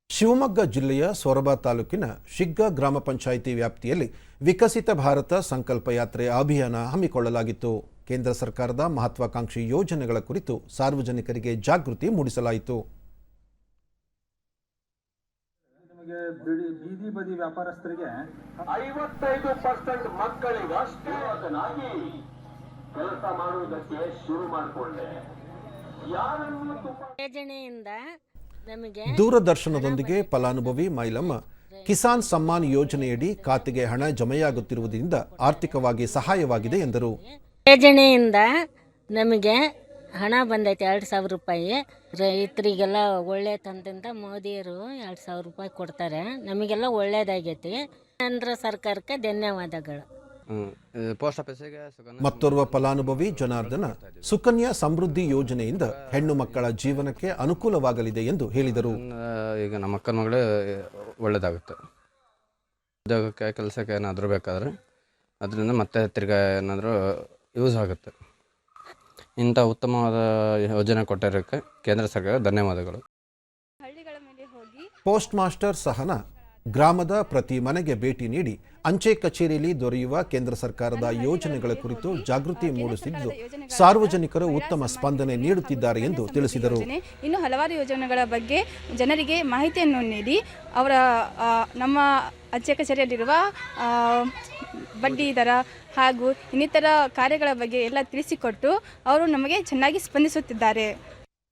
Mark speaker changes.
Speaker 1: ಶಿವಮೊಗ್ಗ ಜಿಲ್ಲೆಯ ಸೊರಬ ತಾಲೂಕಿನ ಶಿಗ್ಗಾ ಗ್ರಾಮ ಪಂಚಾಯಿತಿ ವ್ಯಾಪ್ತಿಯಲ್ಲಿ ವಿಕಸಿತ ಭಾರತ ಸಂಕಲ್ಪ ಯಾತ್ರೆ ಅಭಿಯಾನ ಹಮ್ಮಿಕೊಳ್ಳಲಾಗಿತ್ತು. ಕೇಂದ್ರ ಸರ್ಕಾರದ ಮಹತ್ವಾಕಾಂಕ್ಷಿ ಯೋಜನೆಗಳ ಕುರಿತು ಸಾರ್ವಜನಿಕರಿಗೆ ಜಾಗೃತಿ ಮೂಡಿಸಲಾಯಿತು.
Speaker 2: ಬೀದಿ ಬದಿ ವ್ಯಾಪಾರಸ್ಥರಿಗೆ
Speaker 3: 55% ಮಕ್ಕಳಿಗಷ್ಟೇ ಕೆಲಸ ಮಾಡುವುದಕ್ಕೆ ಶುರು ಮಾಡಿಕೊಂಡೆ.
Speaker 4: ಯೋಜನೆಯಿಂದ
Speaker 1: ದೂರದರ್ಶನದೊಂದಿಗೆ ಫಲಾನುಭವಿ ಮೈಲಮ್ಮ ಕಿಸಾನ್ ಸಮ್ಮಾನ್ ಯೋಜನೆಯಡಿ ಖಾತೆಗೆ ಹಣ ಜಮೆಯಾಗುತ್ತಿರುವುದರಿಂದ ಆರ್ಥಿಕವಾಗಿ ಸಹಾಯವಾಗಿದೆ ಎಂದರು.
Speaker 4: ಯೋಜನೆಯಿಂದ ನಮಗೆ ಹಣ ಬಂದೈತೆ 2,000 ರೂಪಾಯಿ. ರೈತರಿಗೆಲ್ಲ ಒಳ್ಳೆ ತಂದಿಂದ ಮೋದಿಯವರು 2,000 ರೂಪಾಯಿ ಕೊಡ್ತಾರೆ. ನಮಗೆಲ್ಲ ಒಳ್ಳೇದಾಗೈತಿ. ಕೇಂದ್ರ ಸರ್ಕಾರಕ್ಕೆ ಧನ್ಯವಾದಗಳು.
Speaker 1: ಮತ್ತೋರ್ವ ಫಲಾನುಭವಿ ಜನಾರ್ದನ ಸುಕನ್ಯಾ ಸಮೃದ್ಧಿ ಯೋಜನೆಯಿಂದ ಹೆಣ್ಣು ಮಕ್ಕಳ ಜೀವನಕ್ಕೆ ಅನುಕೂಲವಾಗಲಿದೆ ಎಂದು ಹೇಳಿದರು.
Speaker 5: ಈಗ ನಮ್ಮ ಅಕ್ಕನ ಮಗಳೇ ಒಳ್ಳೇದಾಗುತ್ತೆ. ಉದ್ಯೋಗಕ್ಕೆ ಕೆಲಸಕ್ಕೆ ಏನಾದರೂ ಬೇಕಾದರೆ ಅದರಿಂದ ಮತ್ತೆ ತಿರ್ಗಾ ಏನಾದರೂ ಯೂಸ್ ಆಗುತ್ತೆ. ಇಂಥ ಉತ್ತಮವಾದ ಯೋಜನೆ ಕೊಟ್ಟಿರೋಕ್ಕೆ ಕೇಂದ್ರ ಸರ್ಕಾರ ಧನ್ಯವಾದಗಳು.
Speaker 1: ಪೋಸ್ಟ್ ಮಾಸ್ಟರ್ ಸಹನ ಗ್ರಾಮದ ಪ್ರತಿ ಮನೆಗೆ ಭೇಟಿ ನೀಡಿ ಅಂಚೆ ಕಚೇರಿಯಲ್ಲಿ ದೊರೆಯುವ ಕೇಂದ್ರ ಸರ್ಕಾರದ ಯೋಜನೆಗಳ ಕುರಿತು ಜಾಗೃತಿ ಮೂಡಿಸಿದ್ದು ಸಾರ್ವಜನಿಕರು ಉತ್ತಮ ಸ್ಪಂದನೆ ನೀಡುತ್ತಿದ್ದಾರೆ ಎಂದು ತಿಳಿಸಿದರು.
Speaker 6: ಇನ್ನು ಹಲವಾರು ಯೋಜನೆಗಳ ಬಗ್ಗೆ ಜನರಿಗೆ ಮಾಹಿತಿಯನ್ನು ನೀಡಿ ಅವರ ನಮ್ಮ ಅಂಚೆ ಕಚೇರಿಯಲ್ಲಿರುವ ಬಡ್ಡಿ ದರ ಹಾಗೂ ಇನ್ನಿತರ ಕಾರ್ಯಗಳ ಬಗ್ಗೆ ಎಲ್ಲ ತಿಳಿಸಿಕೊಟ್ಟು ಅವರು ನಮಗೆ ಚೆನ್ನಾಗಿ ಸ್ಪಂದಿಸುತ್ತಿದ್ದಾರೆ.